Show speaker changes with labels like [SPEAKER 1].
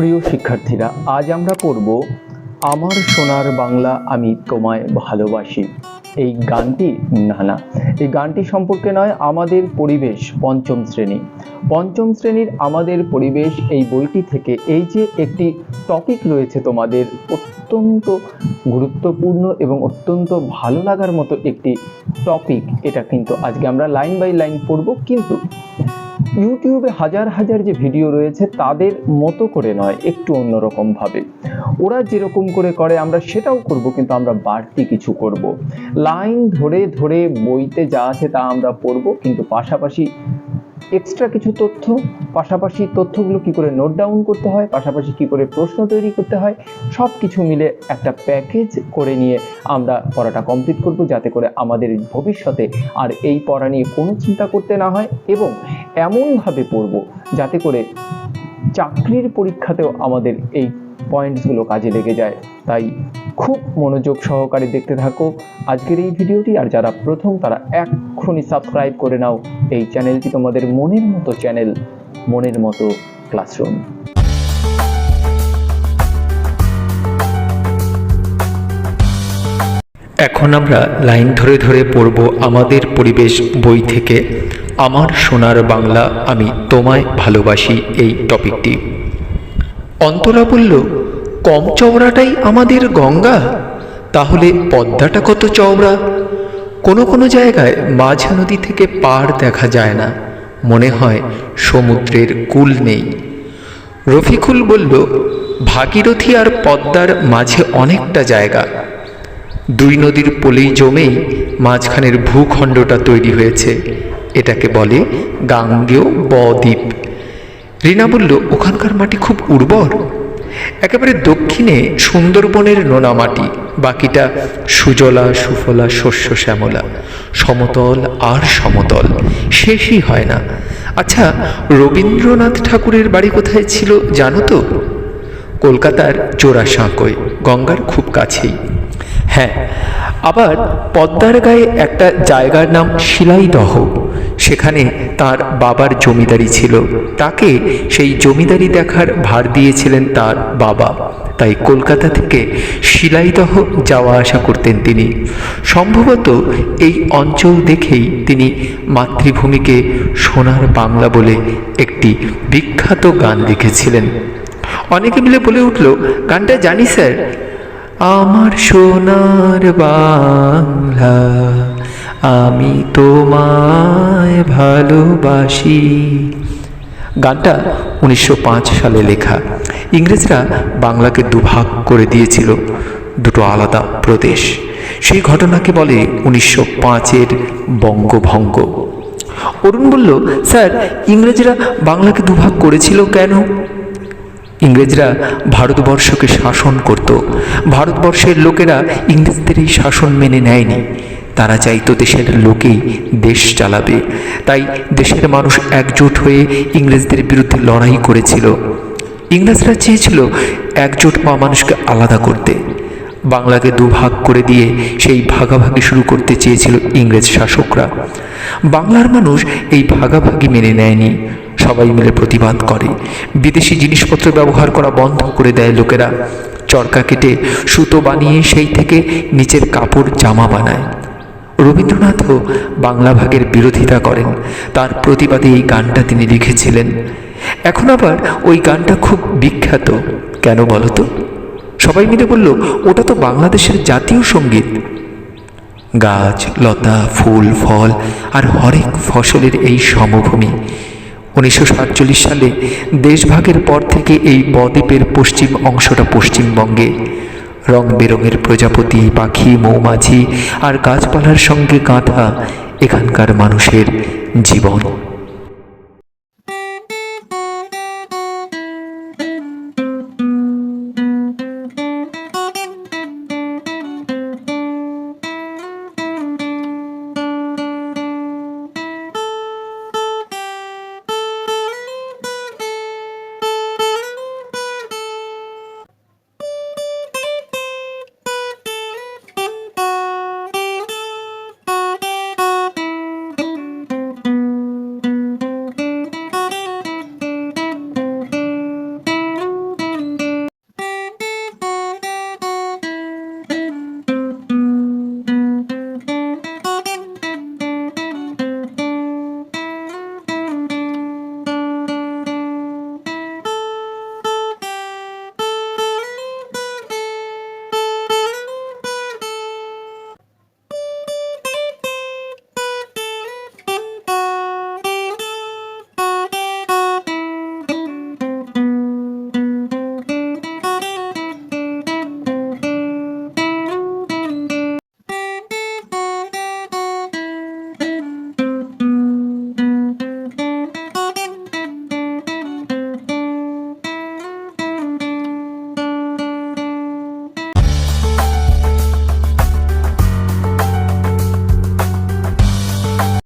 [SPEAKER 1] প্রিয় শিক্ষার্থীরা, আজ আমরা পড়ব আমার সোনার বাংলা আমি তোমায় ভালোবাসি। এই গানটি এই গানটি সম্পর্কে নয়, আমাদের পরিবেশ পঞ্চম শ্রেণীর আমাদের পরিবেশ এই বইটি থেকে এই যে একটি টপিক রয়েছে তোমাদের অত্যন্ত গুরুত্বপূর্ণ এবং অত্যন্ত ভালো লাগার মতো একটি টপিক। এটা কিন্তু আজকে আমরা লাইন বাই লাইন পড়ব, কিন্তু ইউটিউবে হাজার হাজার যে ভিডিও রয়েছে তাদের মতো করে নয়, একটু অন্যরকম ভাবে। ওরা যেরকম করে আমরা সেটাও করব, কিন্তু আমরা বাড়তি কিছু করব। লাইন ধরে ধরে বইতে যা আছে তা আমরা পড়ব, কিন্তু পাশাপাশি এক্সট্রা কিছু তথ্য, পাশাপাশি তথ্যগুলো কি করে নোট ডাউন করতে হয়, পাশাপাশি কি করে প্রশ্ন তৈরি করতে হয়, সব কিছু মিলে একটা প্যাকেজ করে নিয়ে আমরা পড়াটা কমপ্লিট করব, যাতে করে আমাদের ভবিষ্যতে আর এই পড়া নিয়ে কোনো চিন্তা করতে না হয়, এবং এমনভাবে পড়ব যাতে করে চাকরির পরীক্ষাতেও আমাদের এই পয়েন্টসগুলো কাজে লেগে যায়। তাই খুব মনোযোগ সহকারে দেখতে থাকো আজকের এই ভিডিওটি। আর যারা প্রথম, তারা এক্ষুনি সাবস্ক্রাইব করে নাও এই চ্যানেলটি, তোমাদের মনের মতো চ্যানেল, মনের মতো ক্লাসরুম।
[SPEAKER 2] এখন আমরা লাইন ধরে ধরে পড়ব আমাদের পরিবেশ বই থেকে আমার সোনার বাংলা আমি তোমায় ভালোবাসি এই টপিকটি। অন্তরা বলল, কম চওড়াটাই আমাদের গঙ্গা, তাহলে পদ্মাটা কত চওড়া? কোনো কোনো জায়গায় মাঝ নদী থেকে পার দেখা যায় না, মনে হয় সমুদ্রের কূল নেই। রফিকুল বলল, ভাগীরথী আর পদ্মার মাঝে অনেকটা জায়গা, দুই নদীর পলি জমেই মাঝখানের ভূখণ্ডটা তৈরি হয়েছে, এটাকে বলে গাঙ্গেয় বদ্বীপ। রিনা বলল, ওখানকার মাটি খুব উর্বর, একেবারে দক্ষিণে সুন্দরবনের নোনা মাটি, বাকিটা সুজলা সুফলা শস্য শ্যামলা, সমতল আর সমতল, শেষই হয় না। আচ্ছা, রবীন্দ্রনাথ ঠাকুরের বাড়ি কোথায় ছিল জানো তো? কলকাতার জোড়াসাঁকোয়, গঙ্গার খুব কাছেই। হ্যাঁ, আবার পদ্মার গায়ে একটা জায়গার নাম শিলাইদহ, সেখানে তার বাবার জমিদারি ছিল, তাকে সেই জমিদারি দেখার ভার দিয়েছিলেন তার বাবা, তাই কলকাতা থেকে শিলাইদহ যাওয়া আসা করতেন তিনি। সম্ভবত এই অঞ্চল দেখেই তিনি মাতৃভূমিকে সোনার বাংলা বলে একটি বিখ্যাত গান লিখেছিলেন। অনেকে মিলে বলে উঠল, গানটা জানি স্যার, আমার সোনার বাংলা আমি তোমায় ভালোবাসি। গানটা 1905 সালে লেখা। ইংরেজরা বাংলাকে দুভাগ করে দিয়েছিল, দুটো আলাদা প্রদেশ। সেই ঘটনাকে বলে 1905-এর বঙ্গভঙ্গ। অরুণ বলল, স্যার, ইংরেজরা বাংলাকে দুভাগ করেছিল কেন? ইংরেজরা ভারতবর্ষকে শাসন করত, ভারতবর্ষের লোকেরা ইংরেজদের এই শাসন মেনে নেয়নি। তারা চাইতো দেশের লোকেই দেশ চালাবে, তাই দেশের মানুষ একজোট হয়ে ইংরেজদের বিরুদ্ধে লড়াই করেছিল। ইংরেজরা চেয়েছিল একজোট মানুষকে আলাদা করতে, বাংলাকে দুভাগ করে দিয়ে সেই ভাগাভাগি শুরু করতে চেয়েছিল ইংরেজ শাসকরা। বাংলার মানুষ এই ভাগাভাগি মেনে নেয়নি, সবাই মিলে প্রতিবাদ করে। বিদেশি জিনিসপত্র ব্যবহার করা বন্ধ করে দেয় লোকেরা, চরকা কেটে সুতো বানিয়ে সেই থেকে নিচের কাপড় জামা বানায়। রবীন্দ্রনাথও বাংলা ভাগের বিরোধিতা করেন, তার প্রতিবাদে এই গানটা তিনি লিখেছিলেন। এখন আবার ওই গানটা খুব বিখ্যাত কেন বলো তো? সবাই মিলে বলল, ওটা তো বাংলাদেশের জাতীয় সঙ্গীত। গাছ লতা ফুল ফল আর হরেক ফসলের এই সমভূমি। 1947 সালে দেশভাগের পর থেকে এই বদ্বীপের পশ্চিম অংশটা পশ্চিমবঙ্গে। রং বেরঙের প্রজাপতি, পাখি, মৌমাছি আর গাছপালার সঙ্গে গাঁথা এখানকার মানুষের জীবন।